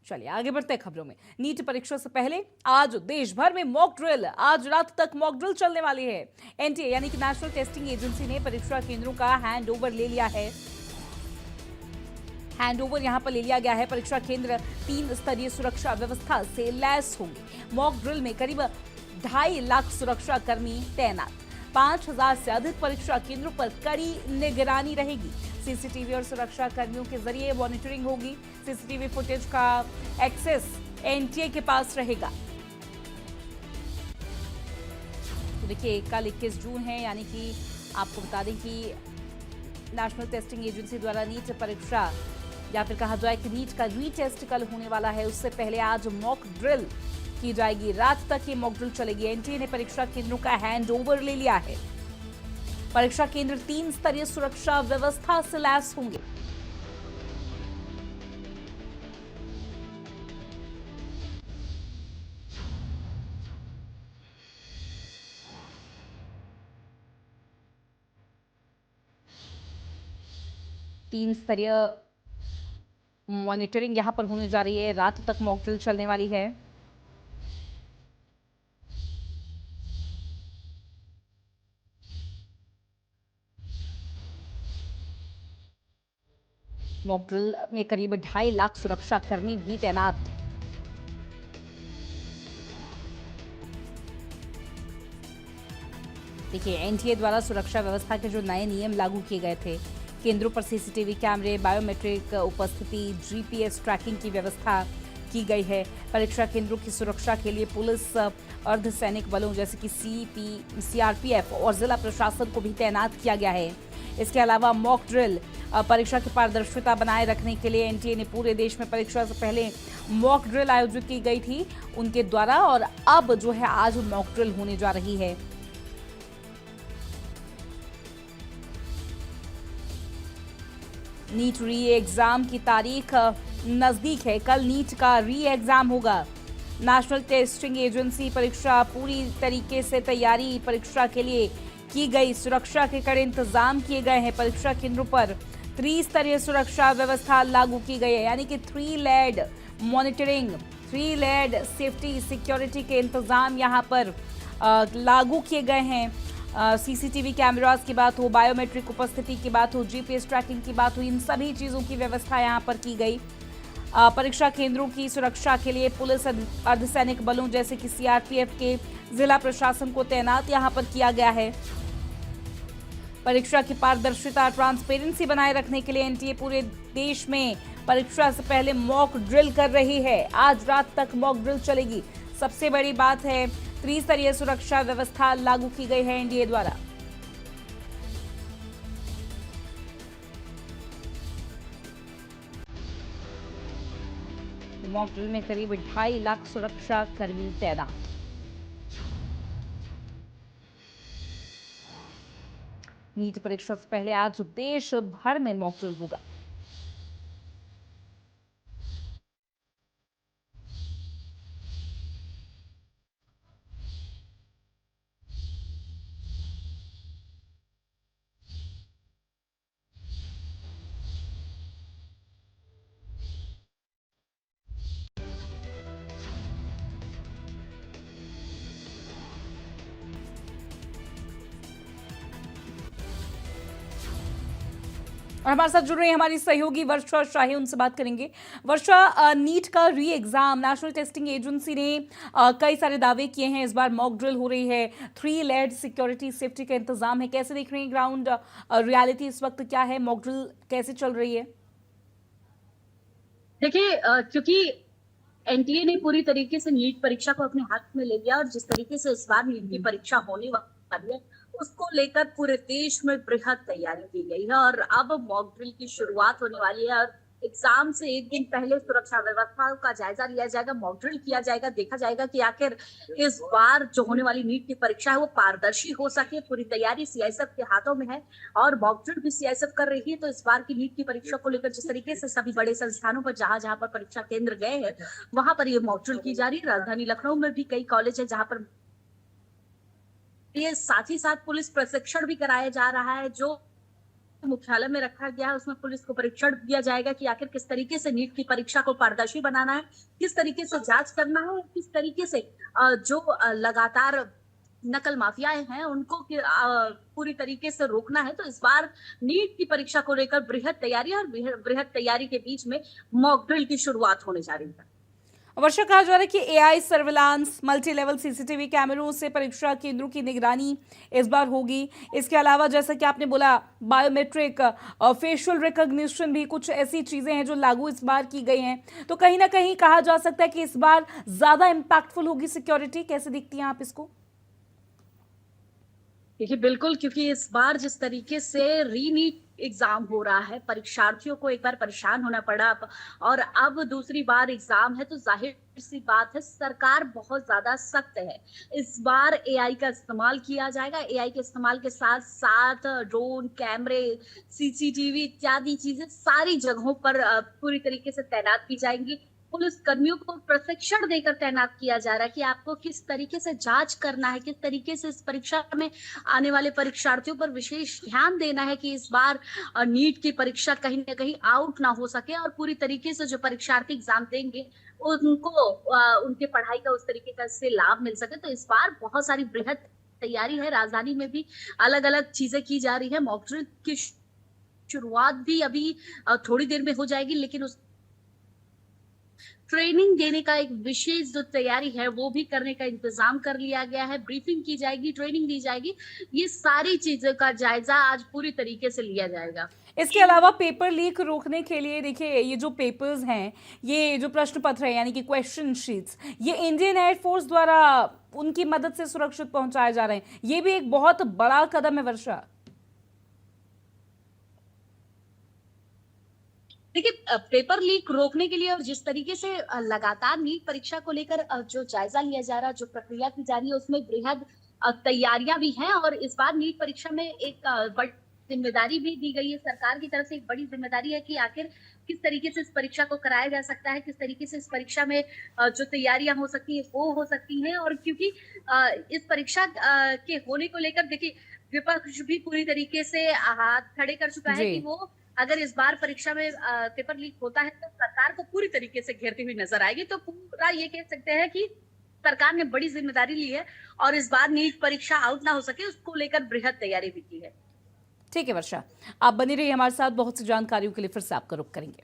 चलिए आगे बढ़ते हैं खबरों में। नीट परीक्षा से पहले आज देश भर में मॉक ड्रिल, आज रात तक मॉक ड्रिल चलने वाली है। एनटीए यानी कि नेशनल टेस्टिंग एजेंसी ने परीक्षा केंद्रों का हैंड ओवर ले लिया है। हैंड ओवर यहां पर ले लिया गया है। परीक्षा केंद्र 3 स्तरीय सुरक्षा व्यवस्था से लैस होंगे। मॉक ड्रिल में करीब 2.5 लाख सुरक्षा कर्मी तैनात। 5,000 से अधिक परीक्षा केंद्रों पर कड़ी निगरानी रहेगी। सीसीटीवी और सुरक्षा कर्मियों के जरिए मॉनिटरिंग होगी। सीसीटीवी फुटेज का एक्सेस एनटीए के पास रहेगा। तो देखिए कल 21 जून है, यानी कि आपको बता दें कि नेशनल टेस्टिंग एजेंसी द्वारा नीट परीक्षा या फिर कहा जाए कि नीट का रीटेस्ट कल होने वाला है। उससे पहले आज मॉक ड्रिल की जाएगी। रात तक ये मॉक ड्रिल चलेगी। एनटीए ने परीक्षा केंद्रों का हैंड ओवर ले लिया है। परीक्षा केंद्र 3 स्तरीय सुरक्षा व्यवस्था से लैस होंगे। तीन स्तरीय मॉनिटरिंग यहां पर होने जा रही है। रात तक मॉक ड्रिल चलने वाली है। मॉक ड्रिल में करीब 2.5 लाख सुरक्षा कर्मी भी तैनात। देखिए एनटीए द्वारा सुरक्षा व्यवस्था के जो नए नियम लागू किए गए थे, केंद्रों पर सीसीटीवी कैमरे, बायोमेट्रिक उपस्थिति, जीपीएस ट्रैकिंग की व्यवस्था की गई है। परीक्षा केंद्रों की सुरक्षा के लिए पुलिस, अर्धसैनिक बलों जैसे कि सीआरपीएफ और जिला प्रशासन को भी तैनात किया गया है। इसके अलावा मॉक ड्रिल परीक्षा की पारदर्शिता बनाए रखने के लिए एनटीए ने पूरे देश में परीक्षा से पहले मॉक ड्रिल आयोजित की गई थी उनके द्वारा, और अब जो है आज मॉक ड्रिल होने जा रही है। नीट री एग्जाम की तारीख नजदीक है। कल नीट का री एग्जाम होगा। नेशनल टेस्टिंग एजेंसी परीक्षा पूरी तरीके से तैयारी परीक्षा के लिए की गई। सुरक्षा के कड़े इंतजाम किए गए हैं। परीक्षा केंद्रों पर त्रिस्तरीय सुरक्षा व्यवस्था लागू की गई है, यानी कि 3 layered monitoring, 3 layered safety security के इंतजाम यहां पर लागू किए गए हैं। सीसीटीवी कैमरास की बात हो, बायोमेट्रिक उपस्थिति की बात हो, जीपीएस ट्रैकिंग की बात हो, इन सभी चीज़ों की व्यवस्था यहाँ पर की गई। परीक्षा केंद्रों की सुरक्षा के लिए पुलिस, अर्धसैनिक बलों जैसे कि सीआरपीएफ के जिला प्रशासन को तैनात यहाँ पर किया गया है। परीक्षा की पारदर्शिता, ट्रांसपेरेंसी बनाए रखने के लिए एनटीए पूरे देश में परीक्षा से पहले मॉक ड्रिल कर रही है। आज रात तक मॉक ड्रिल चलेगी। सबसे बड़ी बात है, त्रिस्तरीय सुरक्षा व्यवस्था लागू की गई है एनडीए द्वारा। मॉक ड्रिल में करीब 2.5 लाख सुरक्षा कर्मी तैनात। नीट परीक्षा से पहले आज देश भर में मॉक ड्रिल होगा। और हमारे साथ जुड़ रही है हमारी सहयोगी वर्षा शाही, उनसे बात करेंगे। वर्षा, नीट का री एग्जाम नेशनल टेस्टिंग एजेंसी ने कई सारे दावे किए हैं। इस बार मॉक ड्रिल हो रही है, 3 लेड सिक्योरिटी सेफ्टी का इंतजाम है। कैसे देख रहे हैं ग्राउंड रियलिटी इस वक्त क्या है? मॉक ड्रिल कैसे चल रही है? देखिए, क्योंकि एनटीए ने पूरी तरीके से नीट परीक्षा को अपने हाथ में ले लिया और जिस तरीके से इस बार नीट की परीक्षा होने वाली है उसको लेकर पूरे देश में बृहद तैयारी की गई है और अब मॉक ड्रिल की शुरुआत होने वाली है और एग्जाम से एक दिन पहले सुरक्षा व्यवस्था का जायजा लिया जाएगा, मॉक ड्रिल किया जाएगा, देखा जाएगा कि आखिर इस बार जो होने वाली नीट की परीक्षा है वो पारदर्शी हो सके। पूरी तैयारी सीआईएसएफ के हाथों में है और मॉक ड्रिल भी सीआईएसएफ कर रही है। तो इस बार की नीट की परीक्षा को लेकर जिस तरीके से सभी बड़े संस्थानों पर जहां जहां पर परीक्षा केंद्र गए हैं वहां पर ये मॉक ड्रिल की जा रही है। राजधानी लखनऊ में भी कई कॉलेज है जहां पर ये साथ ही साथ पुलिस प्रशिक्षण भी कराया जा रहा है, जो मुख्यालय में रखा गया है, उसमें पुलिस को परीक्षण दिया जाएगा कि आखिर किस तरीके से नीट की परीक्षा को पारदर्शी बनाना है, किस तरीके से जांच करना है, किस तरीके से जो लगातार नकल माफियाएं हैं उनको पूरी तरीके से रोकना है। तो इस बार नीट की परीक्षा को लेकर बृहद तैयारी और बृहद तैयारी के बीच में मॉक ड्रिल की शुरुआत होने जा रही है। वर्षा, कहा जा रहा है कि AI surveillance, multi level CCTV कैमरों से परीक्षा केंद्रों की निगरानी इस बार होगी। इसके अलावा जैसा कि आपने बोला, बायोमेट्रिक, फेशियल रिकॉग्निशन भी कुछ ऐसी चीजें हैं जो लागू इस बार की गई हैं। तो कहीं ना कहीं कहा जा सकता है कि इस बार ज्यादा इंपैक्टफुल होगी सिक्योरिटी। कैसे दिखती हैं आप इसको? देखिए बिल्कुल, क्योंकि इस बार जिस तरीके से रीनीट एग्जाम हो रहा है, परीक्षार्थियों को एक बार परेशान होना पड़ा और अब दूसरी बार एग्जाम है, तो जाहिर सी बात है सरकार बहुत ज्यादा सख्त है। इस बार एआई का इस्तेमाल किया जाएगा। एआई के इस्तेमाल के साथ साथ ड्रोन, कैमरे, सीसीटीवी इत्यादि चीजें सारी जगहों पर पूरी तरीके से तैनात की जाएंगी। पुलिस कर्मियों को प्रशिक्षण देकर तैनात किया जा रहा है कि आपको किस तरीके से जांच करना है, किस तरीके से इस परीक्षा में आने वाले परीक्षार्थियों पर विशेष ध्यान देना है कि इस बार नीट की परीक्षा कहीं ना कहीं आउट ना हो सके और पूरी तरीके से जो परीक्षार्थी एग्जाम देंगे उनको उनके पढ़ाई का उस तरीके का से लाभ मिल सके। तो इस बार बहुत सारी बृहद तैयारी है। राजधानी में भी अलग अलग चीजें की जा रही है। मॉक ड्रिल की शुरुआत भी अभी थोड़ी देर में हो जाएगी, लेकिन उस ट्रेनिंग देने का एक विशेष जो तैयारी है वो भी करने का इंतजाम कर लिया गया है। ब्रीफिंग की जाएगी, ट्रेनिंग दी जाएगी, ये सारी चीजों का जायजा आज पूरी तरीके से लिया जाएगा। इसके अलावा पेपर लीक रोकने के लिए देखिए, ये जो पेपर्स हैं, ये जो प्रश्न पत्र है यानी कि क्वेश्चन शीट्स, ये इंडियन एयरफोर्स द्वारा उनकी मदद से सुरक्षित पहुंचाए जा रहे हैं। ये भी एक बहुत बड़ा कदम है वर्षा। देखिए पेपर लीक रोकने के लिए और जिस तरीके से लगातार नीट परीक्षा को लेकर जो जायजा लिया जा रहा है, जो प्रक्रिया की जा रही है, उसमें बृहद तैयारियां भी हैं और इस बार नीट परीक्षा में एक बड़ी जिम्मेदारी भी दी गई है। सरकार की तरफ से एक बड़ी जिम्मेदारी है कि आखिर किस तरीके से इस परीक्षा को कराया जा सकता है, किस तरीके से इस परीक्षा में जो तैयारियां हो सकती है वो हो सकती हैं। और क्योंकि इस परीक्षा के होने को लेकर देखिए विपक्ष भी पूरी तरीके से हाथ खड़े कर चुका है कि वो अगर इस बार परीक्षा में पेपर लीक होता है तो सरकार को पूरी तरीके से घेरती हुई नजर आएगी। तो पूरा ये कह सकते हैं कि सरकार ने बड़ी जिम्मेदारी ली है और इस बार नीट परीक्षा आउट ना हो सके उसको लेकर बृहद तैयारी भी की है। ठीक है वर्षा, आप बनी रहिए हमारे साथ। बहुत सी जानकारियों के लिए फिर से आपका रुख करेंगे।